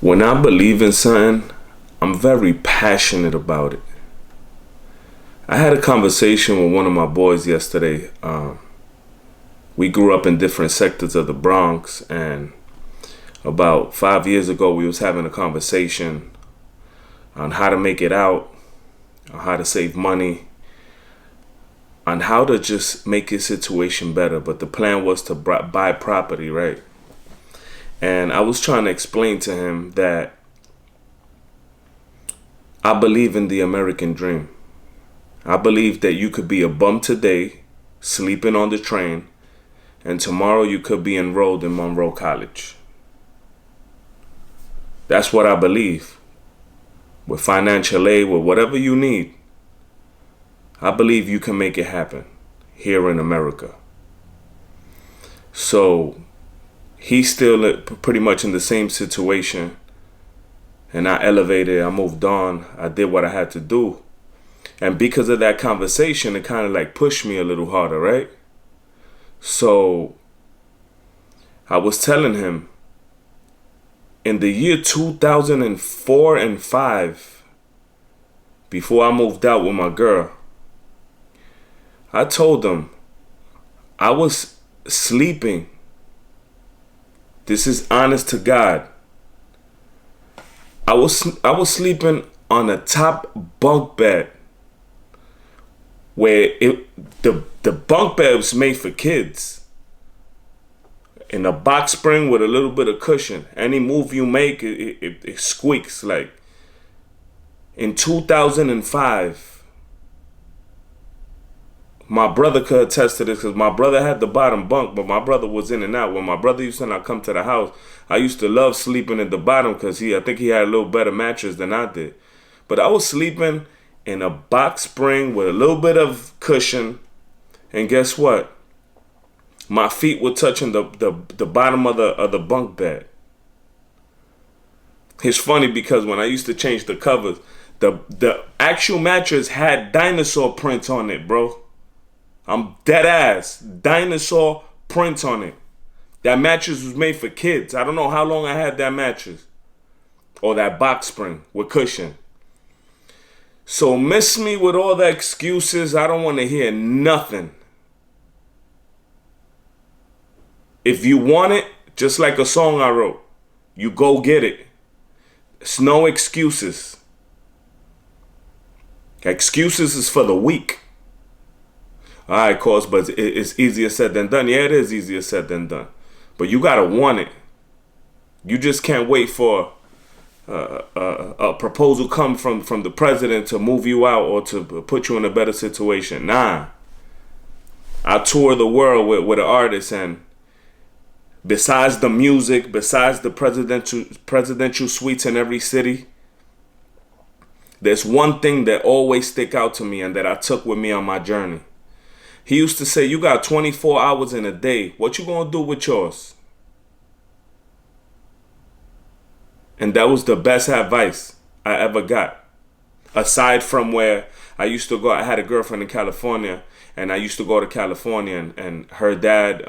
When I believe in something, I'm very passionate about it. I had a conversation with one of my boys yesterday. We grew up in different sectors of the Bronx, and about 5 years ago, we was having a conversation on how to make it out, on how to save money, on how to just make his situation better. But the plan was to buy property, right? And I was trying to explain to him that I believe in the American dream. I believe that you could be a bum today, sleeping on the train, and tomorrow you could be enrolled in Monroe College. That's what I believe. With financial aid, with whatever you need, I believe you can make it happen here in America. So he's still pretty much in the same situation. And I elevated, I moved on, I did what I had to do. And because of that conversation, it kind of like pushed me a little harder, right? So I was telling him, in the year 2004 and 5, before I moved out with my girl, I told him I was sleeping. This is honest to God. I was sleeping on a top bunk bed where the bunk bed was made for kids. In a box spring with a little bit of cushion. Any move you make, it squeaks. Like in 2005, my brother could attest to this because my brother had the bottom bunk, but my brother was in and out. When my brother used to not come to the house, I used to love sleeping at the bottom because I think he had a little better mattress than I did. But I was sleeping in a box spring with a little bit of cushion, and guess what? My feet were touching the bottom of the bunk bed. It's funny because when I used to change the covers, the actual mattress had dinosaur prints on it, bro. I'm dead ass. Dinosaur prints on it. That mattress was made for kids. I don't know how long I had that mattress. Or that box spring with cushion. So miss me with all the excuses. I don't want to hear nothing. If you want it, just like a song I wrote, you go get it. It's no excuses. Excuses is for the weak. All right, course, but it's easier said than done. Yeah, it is easier said than done. But you got to want it. You just can't wait for a proposal come from the president to move you out or to put you in a better situation. Nah. I tour the world with an artist, and besides the music, besides the presidential suites in every city, there's one thing that always stick out to me and that I took with me on my journey. He used to say, you got 24 hours in a day. What you gonna do with yours? And that was the best advice I ever got. Aside from where I used to go, I had a girlfriend in California, and I used to go to California, and her dad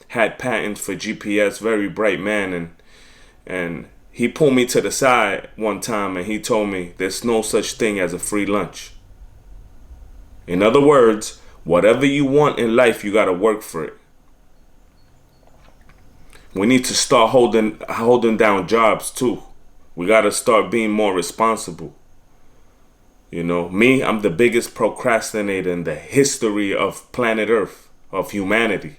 had patents for GPS, very bright man, and he pulled me to the side one time and he told me there's no such thing as a free lunch. In other words, whatever you want in life, you got to work for it. We need to start holding down jobs too. We got to start being more responsible. You know, me, I'm the biggest procrastinator in the history of planet Earth, of humanity.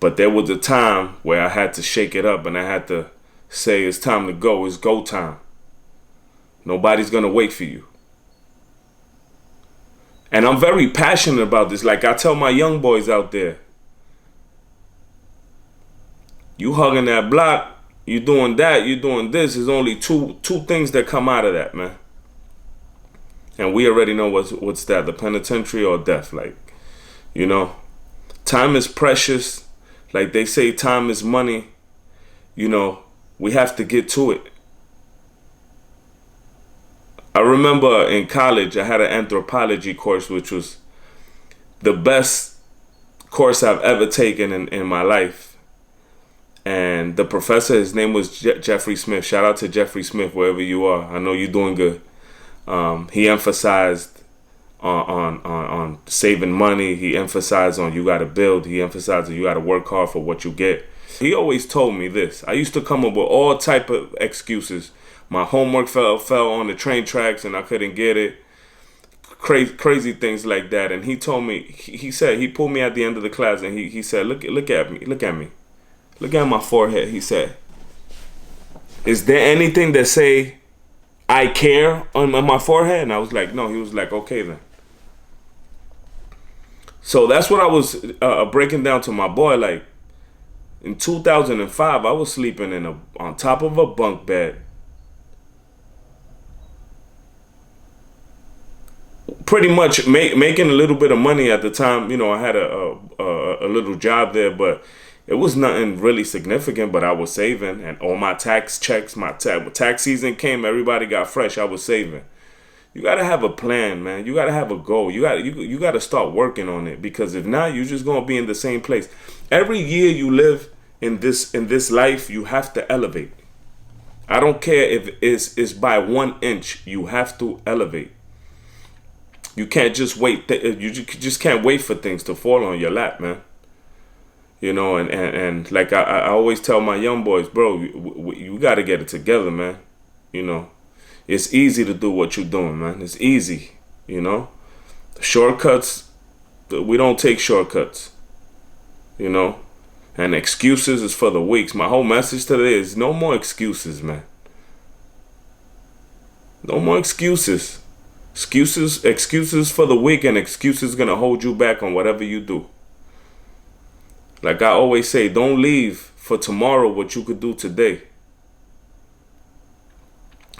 But there was a time where I had to shake it up and I had to say it's time to go. It's go time. Nobody's going to wait for you. And I'm very passionate about this. Like I tell my young boys out there, you hugging that block, you doing that, you doing this. There's only two things that come out of that, man. And we already know what's that, the penitentiary or death. Like, you know, time is precious. Like they say, time is money. You know, we have to get to it. I remember in college, I had an anthropology course, which was the best course I've ever taken in my life. And the professor, his name was Jeffrey Smith. Shout out to Jeffrey Smith, wherever you are. I know you're doing good. He emphasized on saving money. He emphasized on you got to build. He emphasized that you got to work hard for what you get. He always told me this. I used to come up with all type of excuses. My homework fell on the train tracks and I couldn't get it. Crazy things like that. And he told me, he said, he pulled me at the end of the class and he said, look at me. Look at my forehead. He said, is there anything that say I care on my forehead? And I was like, no. He was like, okay then. So that's what I was breaking down to my boy. Like in 2005, I was sleeping on top of a bunk bed. Pretty much making a little bit of money at the time. You know, I had a little job there, but it was nothing really significant. But I was saving, and all my tax checks, tax season came, everybody got fresh. I was saving. You gotta have a plan, man. You gotta have a goal. You gotta start working on it, because if not, you're just gonna be in the same place. Every year you live in this life, you have to elevate. I don't care if it's by 1 inch. You have to elevate. You can't just wait. You just can't wait for things to fall on your lap, man. You know, and like I always tell my young boys, bro, you got to get it together, man. You know, it's easy to do what you're doing, man. It's easy, you know. Shortcuts, we don't take shortcuts, you know. And excuses is for the weak. My whole message today is no more excuses, man. No more excuses. Excuses for the weak, and excuses gonna hold you back on whatever you do. Like I always say, don't leave for tomorrow what you could do today.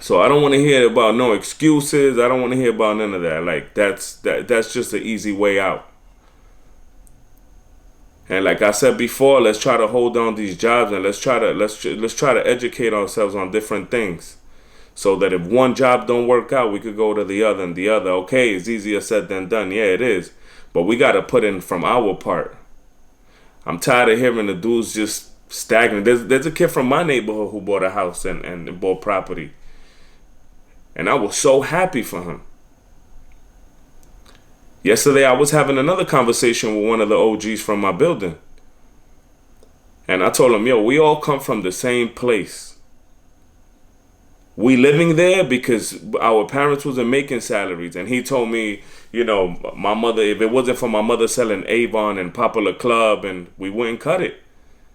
So I don't want to hear about no excuses. I don't want to hear about none of that. Like that's just an easy way out. And like I said before, let's try to hold on these jobs, and let's try to educate ourselves on different things. So that if one job don't work out, we could go to the other and the other. Okay, it's easier said than done. Yeah, it is. But we got to put in from our part. I'm tired of hearing the dudes just stagnant. There's a kid from my neighborhood who bought a house and bought property. And I was so happy for him. Yesterday, I was having another conversation with one of the OGs from my building. And I told him, yo, we all come from the same place. We living there because our parents wasn't making salaries. And he told me, you know, my mother, if it wasn't for my mother selling Avon and Popular Club, and we wouldn't cut it.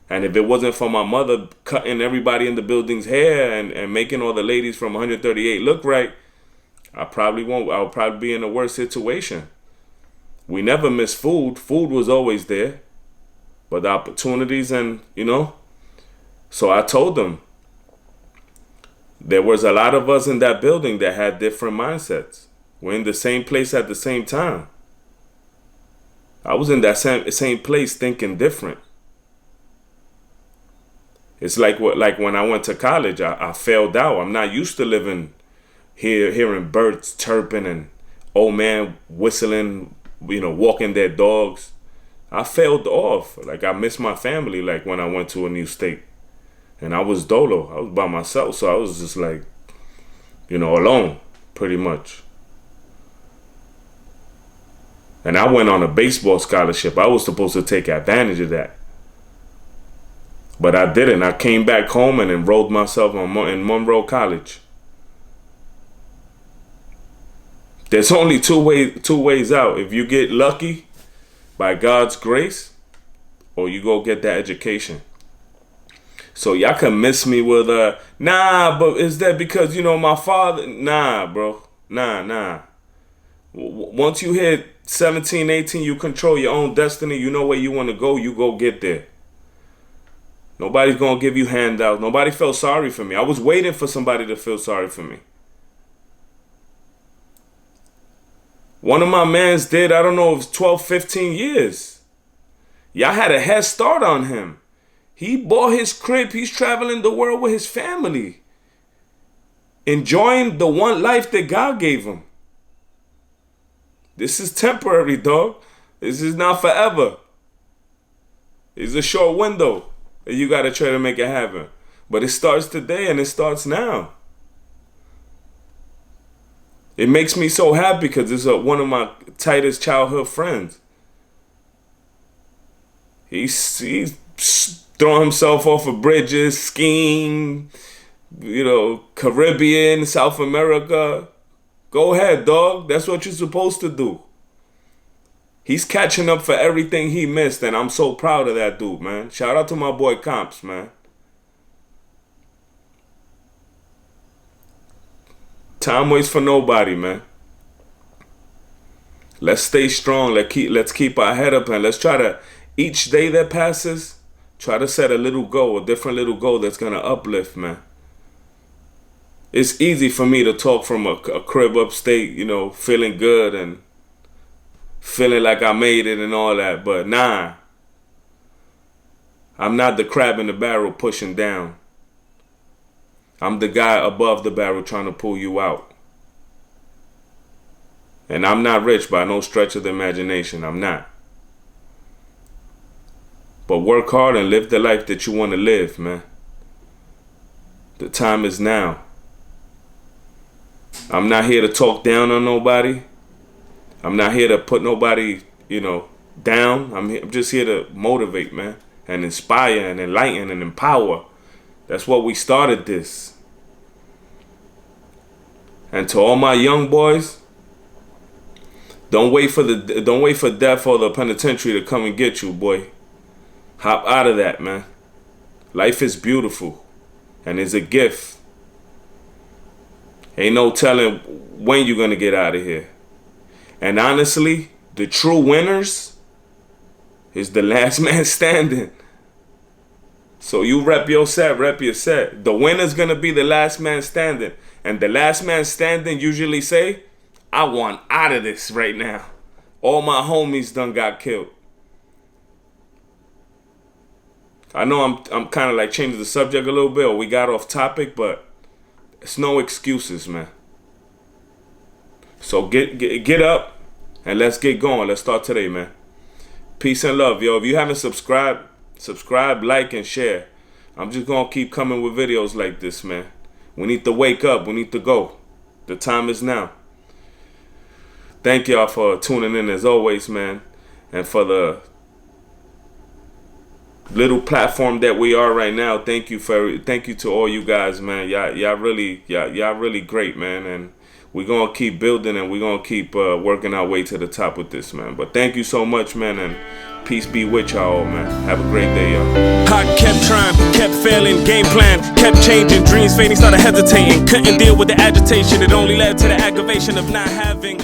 And if it wasn't for my mother cutting everybody in the building's hair and making all the ladies from 138 look right, I'll probably be in a worse situation. We never missed food. Food was always there. But the opportunities and, you know. So I told them, there was a lot of us in that building that had different mindsets. We're in the same place at the same time. I was in that same place thinking different. It's like when I went to college, I failed out. I'm not used to living here, hearing birds chirping and old man whistling, you know, walking their dogs. I failed off. Like I missed my family, like when I went to a new state. And I was dolo. I was by myself. So I was just like, you know, alone, pretty much. And I went on a baseball scholarship. I was supposed to take advantage of that. But I didn't. I came back home and enrolled myself in Monroe College. There's only two ways out. If you get lucky by God's grace, or you go get that education. So y'all can miss me with nah, but is that because, you know, my father? Nah, bro. Nah. Once you hit 17, 18, you control your own destiny. You know where you want to go. You go get there. Nobody's going to give you handouts. Nobody felt sorry for me. I was waiting for somebody to feel sorry for me. One of my mans did, I don't know, it was 12, 15 years. Y'all had a head start on him. He bought his crib. He's traveling the world with his family. Enjoying the one life that God gave him. This is temporary, dog. This is not forever. It's a short window. and you got to try to make it happen. But it starts today and it starts now. It makes me so happy because it's one of my tightest childhood friends. He's throwing himself off of bridges, skiing, Caribbean, South America. Go ahead, dog. That's what you're supposed to do. He's catching up for everything he missed, and I'm so proud of that dude, man. Shout out to my boy Comps, man. Time waits for nobody, man. Let's stay strong. Let's keep our head up, and let's try to, each day that passes, try to set a different little goal that's going to uplift, man. It's easy for me to talk from a crib upstate, feeling good and feeling like I made it and all that. But nah, I'm not the crab in the barrel pushing down. I'm the guy above the barrel trying to pull you out. And I'm not rich by no stretch of the imagination. I'm not. But work hard and live the life that you want to live, man. The time is now. I'm not here to talk down on nobody. I'm not here to put nobody, down. I'm just here to motivate, man, and inspire and enlighten and empower. That's what we started this. And to all my young boys, don't wait for death or the penitentiary to come and get you, boy. Hop out of that, man. Life is beautiful and it's a gift. Ain't no telling when you're gonna get out of here. And honestly, the true winners is the last man standing. So you rep your set. The winner's gonna be the last man standing. And the last man standing usually say, I want out of this right now. All my homies done got killed. I know I'm kind of like changing the subject a little bit, or we got off topic, but it's no excuses, man. So get up and let's get going. Let's start today, man. Peace and love, yo. If you haven't subscribed, like, and share. I'm just gonna keep coming with videos like this, man. We need to wake up. We need to go. The time is now. Thank y'all for tuning in as always, man. And for the little platform that we are right now, thank you to all you guys, man. Y'all really great, man. And we're gonna keep building and we're gonna keep working our way to the top with this, man. But thank you so much, man, and peace be with y'all, man. Have a great day, y'all. I kept trying, kept failing, game plan, kept changing, dreams fading, started hesitating, couldn't deal with the agitation, it only led to the aggravation of not having